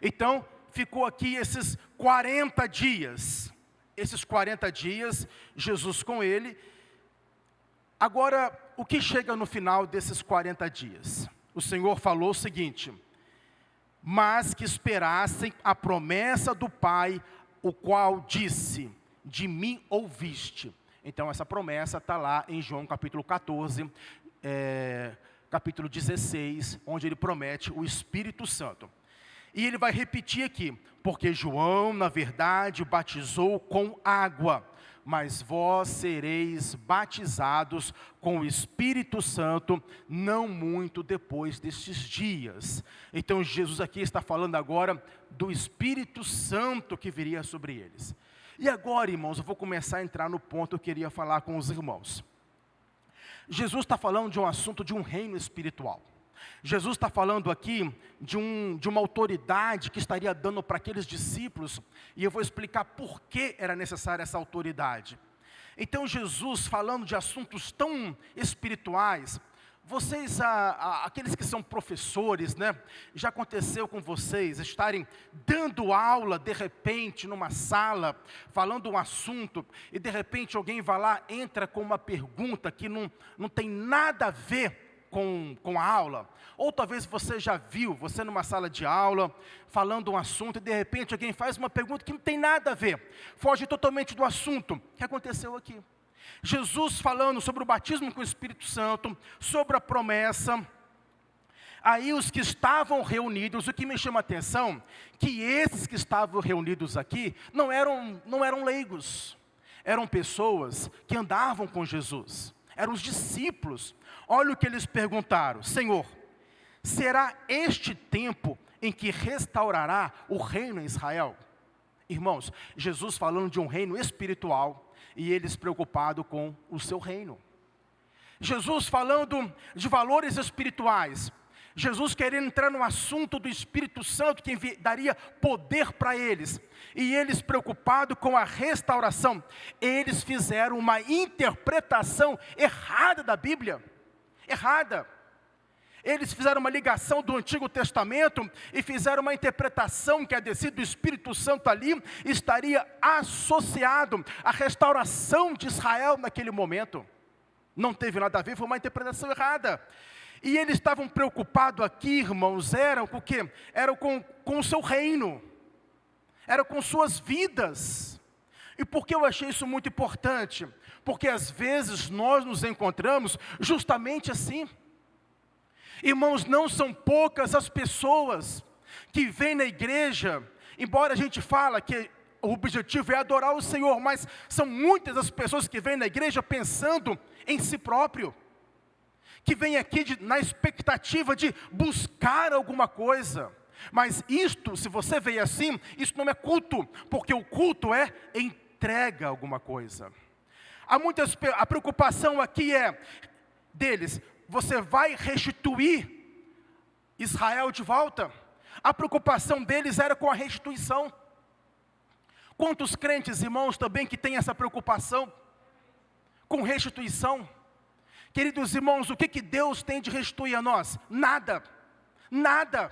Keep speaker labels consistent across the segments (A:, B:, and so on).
A: Então, ficou aqui esses 40 dias. Esses 40 dias, Jesus com ele. Agora, o que chega no final desses 40 dias? O Senhor falou o seguinte: mas que esperassem a promessa do Pai, o qual disse, de mim ouviste. Então essa promessa está lá em João capítulo 14, capítulo 16, onde ele promete o Espírito Santo. E ele vai repetir aqui, porque João, na verdade, batizou com água, mas vós sereis batizados com o Espírito Santo, não muito depois destes dias. Então Jesus aqui está falando agora do Espírito Santo que viria sobre eles. E agora, irmãos, eu vou começar a entrar no ponto que eu queria falar com os irmãos. Jesus está falando de um assunto de um reino espiritual. Jesus está falando aqui de uma autoridade que estaria dando para aqueles discípulos, e eu vou explicar por que era necessária essa autoridade. Então Jesus, falando de assuntos tão espirituais, vocês, aqueles que são professores, né, já aconteceu com vocês estarem dando aula, de repente, numa sala, falando um assunto, e de repente alguém vai lá, entra com uma pergunta que não tem nada a ver com a aula? Ou talvez você já viu, você numa sala de aula, falando um assunto, e de repente alguém faz uma pergunta que não tem nada a ver, foge totalmente do assunto. O que aconteceu aqui? Jesus falando sobre o batismo com o Espírito Santo, sobre a promessa. Aí os que estavam reunidos, o que me chama a atenção, que esses que estavam reunidos aqui, não eram leigos, eram pessoas que andavam com Jesus, eram os discípulos. Olha o que eles perguntaram: Senhor, será este tempo em que restaurará o reino em Israel? Irmãos, Jesus falando de um reino espiritual, e eles preocupados com o seu reino. Jesus falando de valores espirituais. Jesus querendo entrar no assunto do Espírito Santo, que daria poder para eles. E eles preocupados com a restauração. Eles fizeram uma interpretação errada da Bíblia. Errada. Eles fizeram uma ligação do Antigo Testamento e fizeram uma interpretação que a descida do Espírito Santo ali estaria associado à restauração de Israel naquele momento. Não teve nada a ver, foi uma interpretação errada. E eles estavam preocupados aqui, irmãos, eram com o quê? Eram com o seu reino, eram com suas vidas. E por que eu achei isso muito importante? Porque às vezes nós nos encontramos justamente assim. Irmãos, não são poucas as pessoas que vêm na igreja, embora a gente fala que o objetivo é adorar o Senhor, mas são muitas as pessoas que vêm na igreja pensando em si próprio, que vêm aqui na expectativa de buscar alguma coisa. Mas isto, se você veio assim, isso não é culto, porque o culto é entrega alguma coisa. A preocupação aqui é deles: você vai restituir Israel de volta? A preocupação deles era com a restituição. Quantos crentes, irmãos, também que têm essa preocupação com restituição? Queridos irmãos, o que Deus tem de restituir a nós? Nada, nada.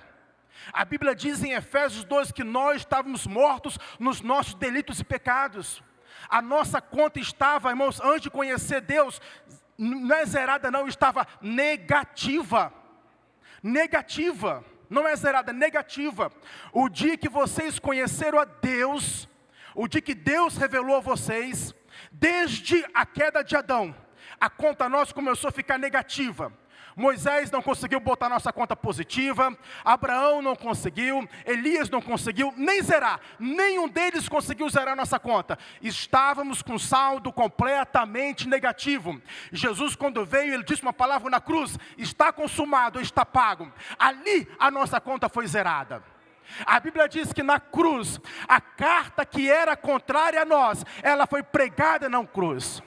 A: A Bíblia diz em Efésios 2 que nós estávamos mortos nos nossos delitos e pecados. A nossa conta estava, irmãos, antes de conhecer Deus, não é zerada não, estava negativa. Negativa, não é zerada, negativa. O dia que vocês conheceram a Deus, o dia que Deus revelou a vocês, desde a queda de Adão, a conta nossa começou a ficar negativa. Moisés não conseguiu botar nossa conta positiva, Abraão não conseguiu, Elias não conseguiu, nem zerar, nenhum deles conseguiu zerar nossa conta. Estávamos com saldo completamente negativo. Jesus, quando veio, ele disse uma palavra na cruz: está consumado, está pago. Ali a nossa conta foi zerada. A Bíblia diz que na cruz, a carta que era contrária a nós, ela foi pregada na cruz.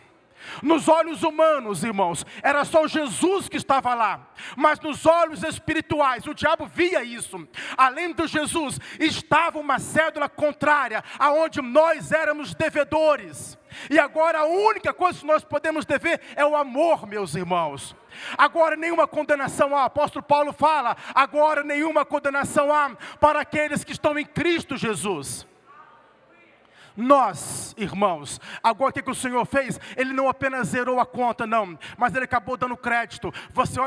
A: Nos olhos humanos, irmãos, era só Jesus que estava lá. Mas nos olhos espirituais, o diabo via isso. Além de Jesus, estava uma cédula contrária, aonde nós éramos devedores. E agora a única coisa que nós podemos dever é o amor, meus irmãos. Agora nenhuma condenação há, o apóstolo Paulo fala, agora nenhuma condenação há para aqueles que estão em Cristo Jesus. Nós, irmãos, agora o que o Senhor fez? Ele não apenas zerou a conta, não, mas Ele acabou dando crédito. Você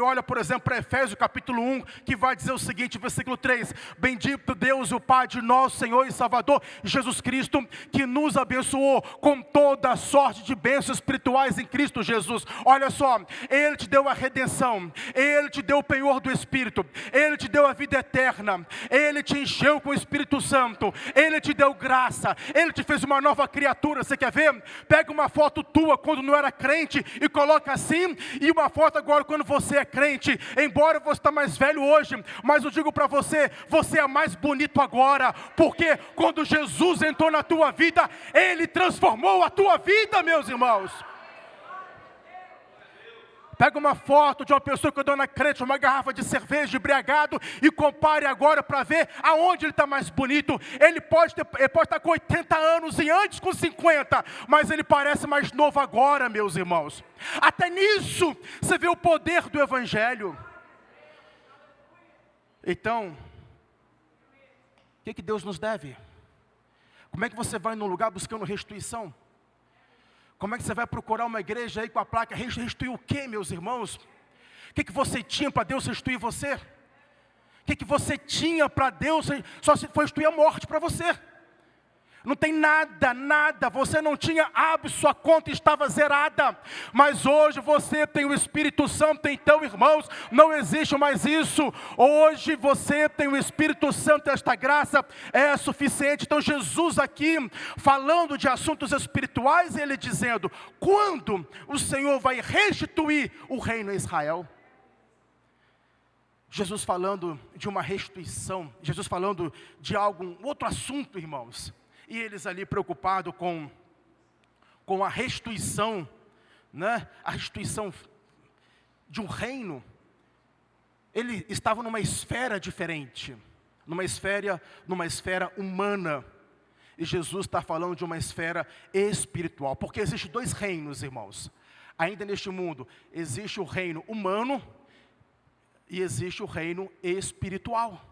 A: olha, por exemplo, para Efésios capítulo 1, que vai dizer o seguinte, versículo 3, bendito Deus, o Pai de nosso Senhor e Salvador, Jesus Cristo, que nos abençoou com toda a sorte de bênçãos espirituais em Cristo Jesus. Olha só, Ele te deu a redenção, Ele te deu o penhor do Espírito, Ele te deu a vida eterna, Ele te encheu com o Espírito Santo, Ele te deu graça, Ele te fez uma nova criatura. Você quer ver? Pega uma foto tua quando não era crente e coloca assim, e uma foto agora quando você é crente. Embora você está mais velho hoje, mas eu digo para você, você é mais bonito agora, porque quando Jesus entrou na tua vida, Ele transformou a tua vida, meus irmãos. Pega uma foto de uma pessoa que andou na crente, uma garrafa de cerveja, embriagado, e compare agora para ver aonde ele está mais bonito. Ele pode estar com 80 anos e antes com 50, mas ele parece mais novo agora, meus irmãos. Até nisso, você vê o poder do Evangelho. Então, o que Deus nos deve? Como é que você vai num lugar buscando restituição? Como é que você vai procurar uma igreja aí com a placa, restituir o quê, meus irmãos? O que você tinha para Deus restituir você? O que você tinha para Deus, só se foi restituir a morte para você? Não tem nada, você não tinha hábito, sua conta estava zerada. Mas hoje você tem o Espírito Santo, então irmãos, não existe mais isso. Hoje você tem o Espírito Santo, esta graça é suficiente. Então Jesus aqui, falando de assuntos espirituais, Ele dizendo, quando o Senhor vai restituir o reino a Israel? Jesus falando de uma restituição, Jesus falando de um outro assunto, irmãos. E eles ali preocupados com a restituição, né? A restituição de um reino. Ele estava numa esfera diferente, numa esfera humana. E Jesus está falando de uma esfera espiritual, porque existem dois reinos, irmãos. Ainda neste mundo, existe o reino humano e existe o reino espiritual.